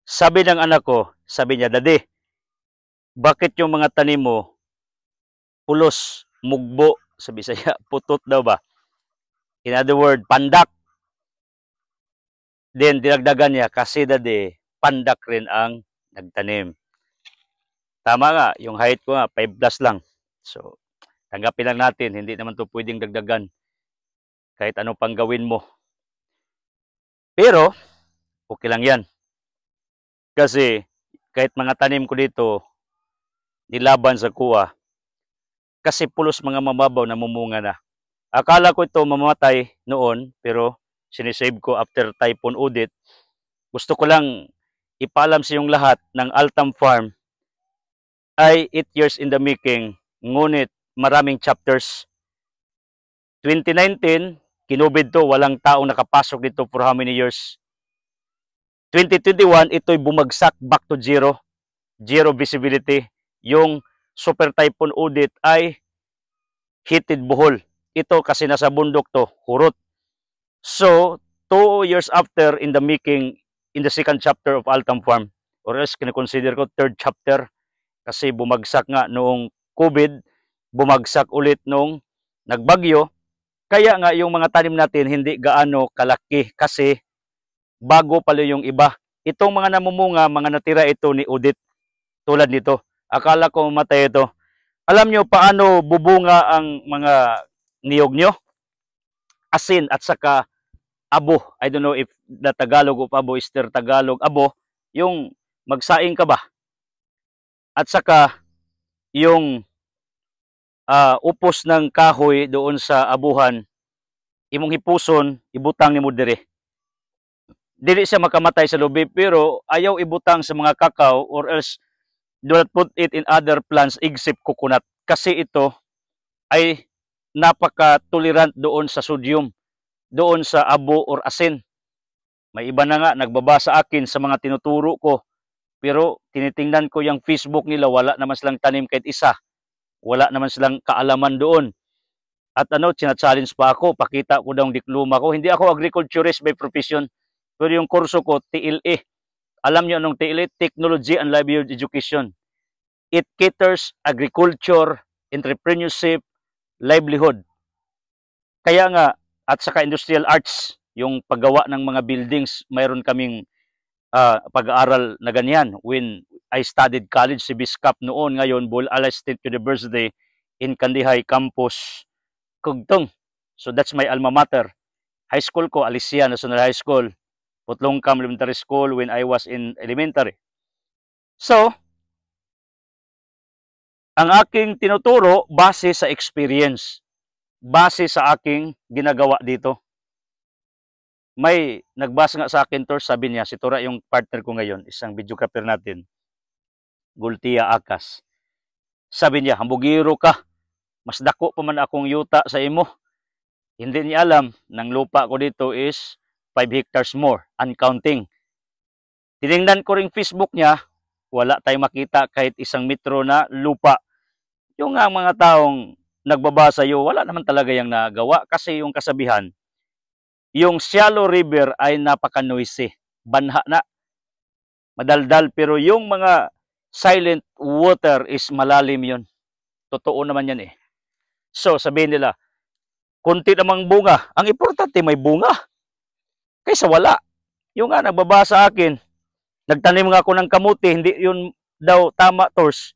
Sabi ng anak ko, sabi niya, "Daddy, bakit yung mga tanim mo pulos, mugbo?" Sabi saya, putot daw ba? In other word, pandak. Then dinagdagan niya, kasi daddy, pandak rin ang nagtanim. Tama nga, yung height ko nga, 5 plus lang. So, tanggapin lang natin, hindi naman to pwedeng dagdagan kahit ano pang gawin mo. Pero, okay lang yan. Kasi, kahit mga tanim ko dito, nilaban sa kuha, kasi pulos mga mababaw na mumunga na. Akala ko ito mamamatay noon, pero sinisave ko after Typhoon Odette. Gusto ko lang ipaalam sa yung lahat ng Altam Farm ay 8 years in the making, ngunit maraming chapters. 2019, kinubid to, walang taong nakapasok dito for how many years? 2021, ito'y bumagsak back to zero. Zero visibility. Yung Super Typhoon Odette ay heated Bohol. Ito kasi nasa bundok to, Hurot. So, 2 years after in the making, in the second chapter of Altam Farm, or else kinikonsider ko third chapter, kasi bumagsak nga noong COVID, bumagsak ulit noong nagbagyo, kaya nga yung mga tanim natin hindi gaano kalaki kasi bago pala yung iba. Itong mga namumunga, mga natira ito ni Odette, tulad nito. Akala ko matay ito. Alam nyo paano bubunga ang mga niyog nyo? Asin at saka abo. I don't know if the Tagalog of abo is their Tagalog. Abo, yung magsaing ka ba? At saka yung upos ng kahoy doon sa abuhan, imong hipuson, ibutang ni mo dire. Dili siya makamatay sa lubi, pero ayaw ibutang sa mga kakao or else do not put it in other plants except coconut. Kasi ito ay napaka-tolerant doon sa sodium, doon sa abo or asin. May iba na nga nagbaba sa akin sa mga tinuturo ko, pero tinitingnan ko yung Facebook nila, wala naman silang tanim kahit isa. Wala naman silang kaalaman doon. At challenge pa ako, pakita ko daw ang diploma ko. Hindi ako agriculturist by profession, pero yung kurso ko, TLE. Alam niyo anong TLE? Technology and Livelihood Education. It caters agriculture, entrepreneurship, livelihood. Kaya nga, at saka industrial arts, yung paggawa ng mga buildings, mayroon kaming pag-aaral na ganyan. When I studied college, si Biscap noon, ngayon, Boal-Alay State University in Kandihay Campus, Kugtong. So that's my alma mater. High school ko, Alicia National High School. Putlongkam Elementary School when I was in elementary. So, ang aking tinuturo, base sa experience. Base sa aking ginagawa dito. May nagbasa nga sa akin, Tor, sabi niya, si Tora yung partner ko ngayon, isang videographer natin, Gultia Akas. Sabi niya, hambugiro ka, mas dako pa man akong yuta sa imo. Hindi niya alam, ng lupa ko dito is 5 hectares more, uncounting. Tiningnan ko ring Facebook niya, wala tayong makita kahit 1 metro na lupa. Yung nga mga taong nagbabasa iyo, wala naman talaga yung nagawa kasi yung kasabihan, yung shallow river ay napaka-noisy. Banha na, madaldal, pero yung mga silent water is malalim yun. Totoo naman yan eh. So, sabihin nila, kunti namang bunga. Ang importante, may bunga. Kaysa wala. Yung nga, nagbabasa akin, nagtanim nga ako ng kamuti, hindi yun daw tama, Tors.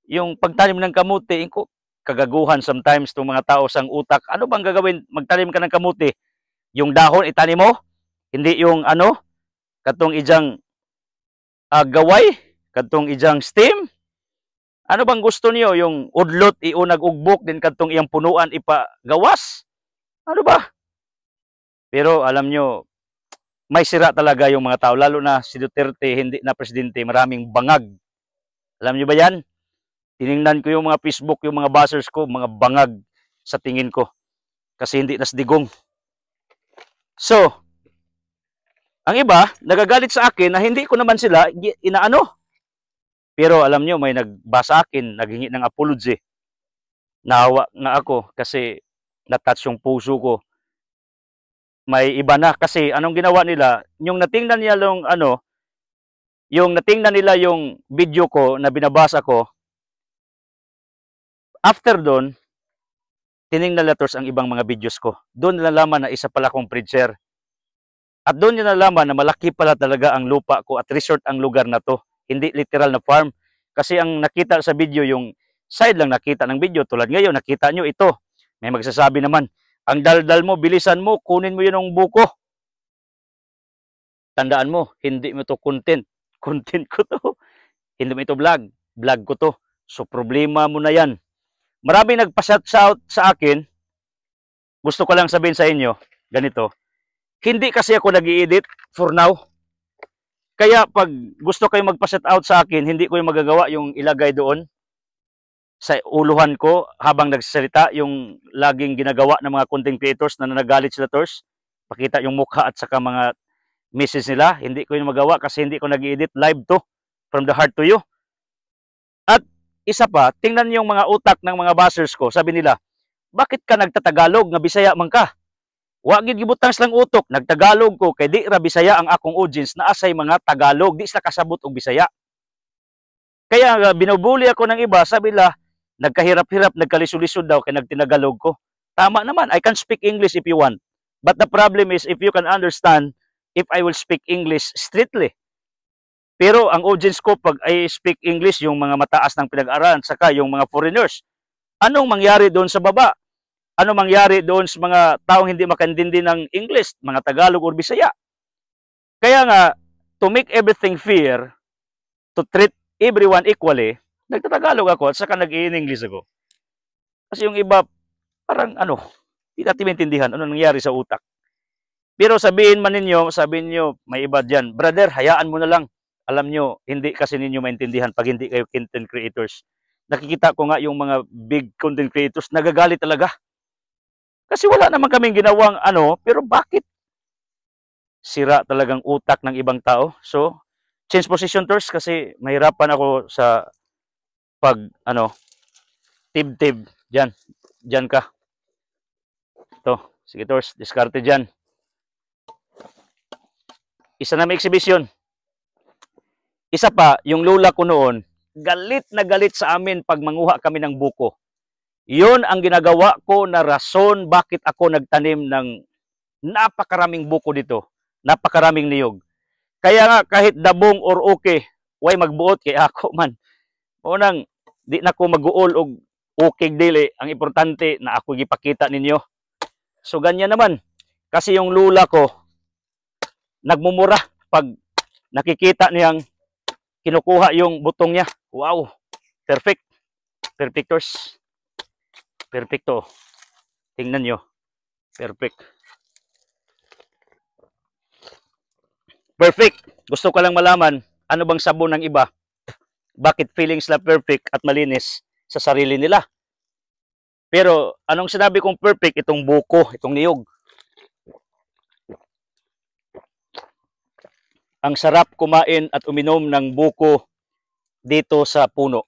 Yung pagtanim ng kamuti, kagaguhan sometimes itong mga tao sang utak. Ano bang gagawin? Magtanim ka ng kamuti. Yung dahon, itanim mo. Hindi yung katong ijang gaway, katong ijang stem. Ano bang gusto niyo? Yung udlot, iunag ugbok, din katong iyang punuan, ipagawas? Ano ba? Pero alam nyo, may sira talaga yung mga tao, lalo na si Duterte, hindi na presidente, maraming bangag. Alam nyo ba yan? Tiningnan ko yung mga Facebook, yung mga buzzers ko, mga bangag sa tingin ko. Kasi hindi nasdigong. So, ang iba, nagagalit sa akin na hindi ko naman sila inaano. Pero alam nyo, may nagbasa akin, naghingi ng apology. Nahawa nga ako kasi natouch yung puso ko. May iba na kasi anong ginawa nila, yung natingnan niya lang yung natingnan nila yung video ko na binabasa ko, after doon, tiningnan nila ang ibang mga videos ko. Doon nalalaman na isa pala akong preacher. At doon nyo nalaman na malaki pala talaga ang lupa ko at resort ang lugar na to. Hindi literal na farm. Kasi ang nakita sa video, yung side lang nakita ng video. Tulad ngayon, nakita nyo ito. May magsasabi naman, ang daldal mo, bilisan mo, kunin mo yun ang buko. Tandaan mo, hindi mo to content. Content ko to. Hindi mo ito vlog. Vlog ko to. So problema mo na yan. Maraming nagpa-shout sa akin. Gusto ko lang sabihin sa inyo, ganito. Hindi kasi ako nag-i-edit for now. Kaya pag gusto kayo magpa-shout out sa akin, hindi ko yung magagawa yung ilagay doon sa uluhan ko habang nagsasalita, yung laging ginagawa ng mga content creators na nagalit sila tors. Pakita yung mukha at saka mga message nila. Hindi ko yung magawa kasi hindi ko nag-i-edit, live to. From the heart to you. At isa pa, tingnan yung mga utak ng mga bashers ko. Sabi nila, bakit ka nagtatagalog nga Bisaya man ka? Wa gid gibutang silang utok, nagtagalog ko kay di ra Bisaya ang akong audience na asay mga Tagalog, di sila kasabot og Bisaya. Kaya binubuli ako ng iba, sabi nila, nagkahirap-hirap, nagkalisod-lisod daw kay nagtinagalog ko. Tama naman, I can speak English if you want. But the problem is if you can understand if I will speak English strictly. Pero ang audience ko pag I speak English, yung mga mataas ng pinag-aralan, saka yung mga foreigners, anong mangyari doon sa baba? Ano mangyari doon sa mga taong hindi makaintindi ng English, mga Tagalog o Bisaya? Kaya nga, to make everything fair, to treat everyone equally, nagtatagalog ako at saka nag-i-English ako. Kasi yung iba, parang hindi natin maintindihan ano nangyari sa utak. Pero sabihin man ninyo, sabihin nyo, may iba dyan, brother, hayaan mo na lang. Alam nyo, hindi kasi ninyo maintindihan pag hindi kayo content creators. Nakikita ko nga yung mga big content creators, nagagalit talaga. Kasi wala naman kaming ginawang pero bakit? Sira talagang utak ng ibang tao. So, change position tors kasi mahirapan ako sa pag tib-tib. Diyan ka. Ito, sige tors, diskarte dyan. Isa na may exhibition. Isa pa, yung lula ko noon, galit na galit sa amin pag manguha kami ng buko. Yun ang ginagawa ko na rason bakit ako nagtanim ng napakaraming buko dito. Napakaraming niyog. Kaya nga kahit dabong or okay, way magbuot kay ako man. Unang, di na ko mag-uol og okay dili. Ang importante na ako gipakita ninyo. So ganyan naman. Kasi yung lula ko, nagmumura pag nakikita niyang kinukuha yung butong niya. Wow! Perfect. Perfectors. Perfecto. Tingnan nyo. Perfect. Perfect. Gusto ko lang malaman, ano bang sabon ng iba? Bakit feeling sila perfect at malinis sa sarili nila? Pero, anong sinabi kong perfect? Itong buko, itong niyog. Ang sarap kumain at uminom ng buko dito sa puno.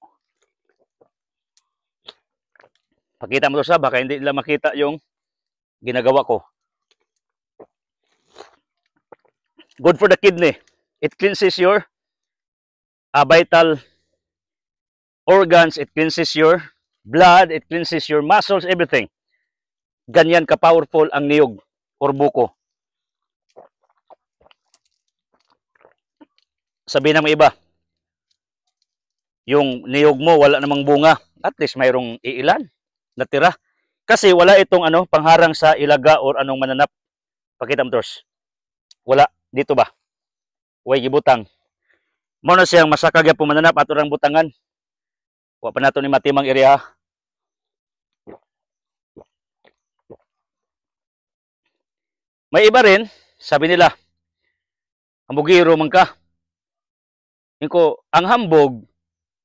Pakita mo to sa baka hindi nila makita yung ginagawa ko. Good for the kidney. It cleanses your vital organs. It cleanses your blood. It cleanses your muscles, everything. Ganyan ka-powerful ang niyog or buko. Sabi ng iba, yung niyog mo wala namang bunga. At least mayroong iilan natira. Kasi wala itong pangharang sa ilaga or anong mananap. Pakita mo tos. Wala. Dito ba? Way gibutang. Muna siyang masakag ya pumananap at orang butangan. Wa pa nato ni matimang area. May iba rin, sabi nila, hambugiro man ka. Niko, ang hambog,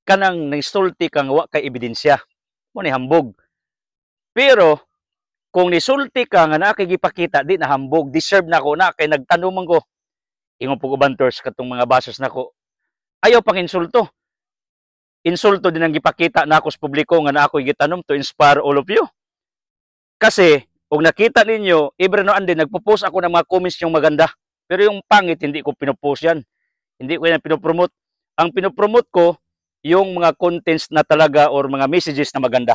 kanang naisulti kang wa kay ebidensya. Mo ni hambog. Pero, kung nisulti ka nga nakikipakita, di na hambog, deserve na ko na, kay nagtanuman ko. Ingon po banters katong mga basos na ko. Ayaw pang insulto. Insulto din ang gipakita na ako sa publiko nga na ako gitanom to inspire all of you. Kasi, kung nakita ninyo, every now and then, nagpo-post ako ng mga comments yung maganda. Pero yung pangit, hindi ko pinopost yan. Hindi ko yan pinopromote. Ang pinopromote ko, yung mga contents na talaga or mga messages na maganda.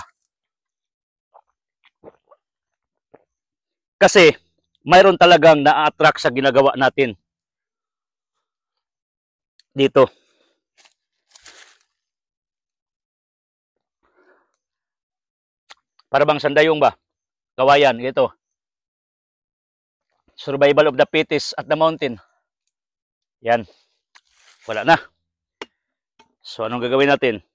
Kasi, mayroon talagang na-attract sa ginagawa natin dito. Para bang sandayong ba? Kawayan, ito. Survival of the fittest at the mountain. Yan. Wala na. So, anong gagawin natin?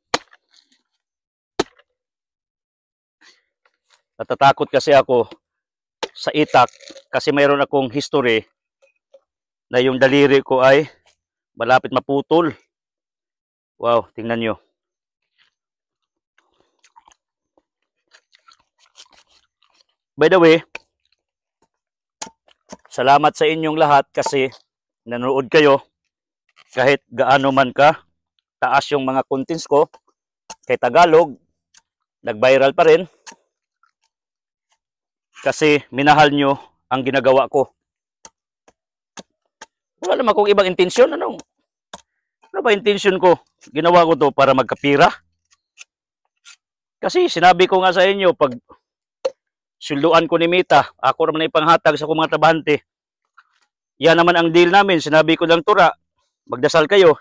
Natatakot kasi ako sa itak kasi mayroon akong history na yung daliri ko ay malapit maputol. Wow, tingnan nyo. By the way, salamat sa inyong lahat kasi nanonood kayo kahit gaano man ka taas yung mga contents ko kay Tagalog, nag-viral pa rin kasi minahal nyo ang ginagawa ko. Wala naman akong ibang intensyon. Ano ba intensyon ko? Ginawa ko to para magkapira. Kasi sinabi ko nga sa inyo, pag sulduan ko ni Mita, ako naman ipanghatag sa mga trabahante. Yan naman ang deal namin. Sinabi ko lang, Tura, magdasal kayo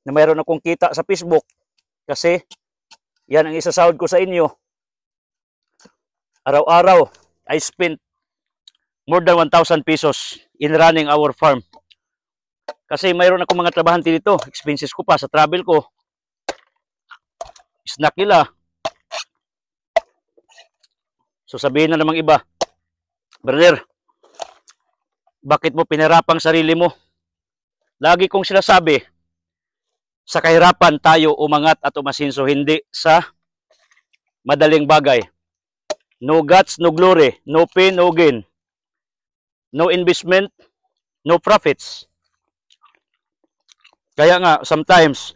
na mayroon akong kita sa Facebook kasi yan ang isasahod ko sa inyo. Araw-araw, I spent more than 1,000 pesos in running our farm. Kasi mayroon akong mga trabahante dito. Expenses ko pa sa travel ko. Snack nila. So sabihin na namang iba, brother, bakit mo pinahirapang sarili mo? Lagi kong sinasabi, sa kahirapan tayo umangat at umasinso, hindi sa madaling bagay. No guts, no glory. No pain, no gain. No investment, no profits. Kaya nga, sometimes,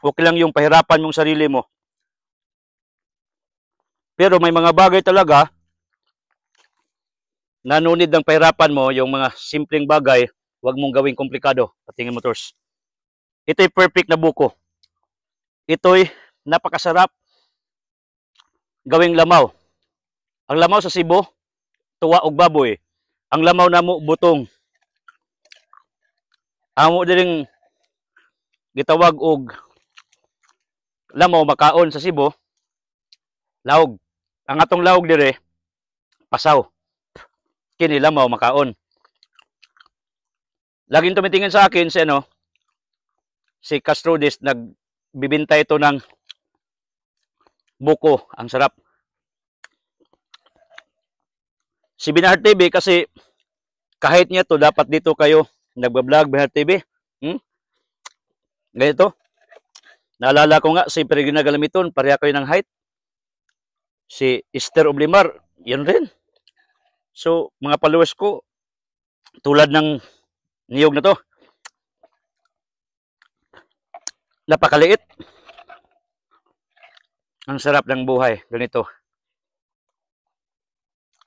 okay lang yung pahirapan mong sarili mo. Pero may mga bagay talaga na nunid ng pahirapan mo, yung mga simpleng bagay, huwag mong gawing komplikado. Patingin mo, Tors. Ito'y perfect na buko. Ito'y napakasarap gawing lamaw. Ang lamaw sa Cebu, tuwa og baboy. Ang lamaw na mo, butong. Amo diring gitawag og lamaw makaon sa Cebu, laog. Ang atong laog dire, pasaw. Kini lamaw makaon. Laging tumitingin sa akin si Castrudis, nagbibinta ito ng buko. Ang sarap. Si Binahar TV kasi kahit niya to, dapat dito kayo nagbablog, Binahar TV. Ganito. Naalala ko nga si Peregrina Galamiton, pareha kayo ng height. Si Esther Oblimar, yun rin. So, mga followers ko, tulad ng niyog na to, napakaliit. Ang sarap ng buhay. Ganito.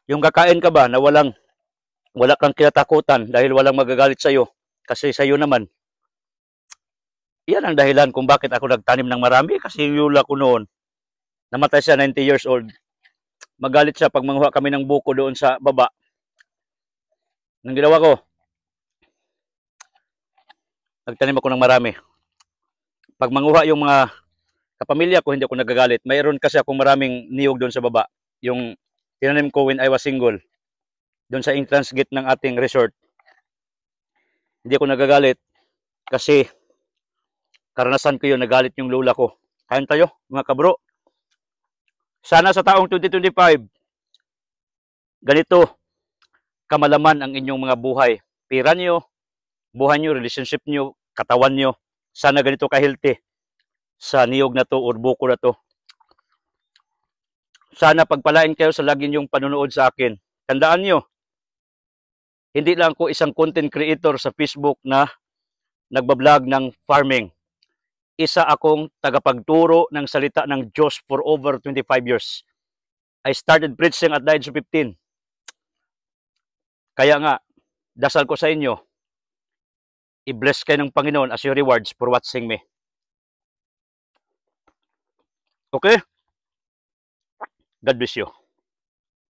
Yung kakain ka ba na wala kang kinatakutan dahil walang magagalit sa'yo. Kasi sa'yo naman, yan ang dahilan kung bakit ako nagtanim ng marami. Kasi yung lula ko noon, namatay siya, 90 years old. Magalit siya pag manguha kami ng buko doon sa baba. Nang ginawa ko, nagtanim ako ng marami. Pag manguha yung mga kapamilya ko, hindi ako nagagalit. Mayroon kasi akong maraming niyog doon sa baba. Yung tinanim ko when I was single. Doon sa entrance gate ng ating resort. Hindi ako nagagalit kasi karanasan ko yun, nagalit yung lola ko. Kain tayo, mga kabro. Sana sa taong 2025, ganito kamalaman ang inyong mga buhay. Pira nyo, buhay nyo, relationship nyo, katawan nyo. Sana ganito ka-healthy sa niyog na to o buko na to. Sana pagpalain kayo sa lagi niyong panonood sa akin. Tandaan nyo, hindi lang ako isang content creator sa Facebook na nagbablog ng farming. Isa akong tagapagturo ng salita ng Diyos for over 25 years. I started preaching at the age of 15. Kaya nga, dasal ko sa inyo, I-bless kayo ng Panginoon as your rewards for watching me. Okay? God bless you.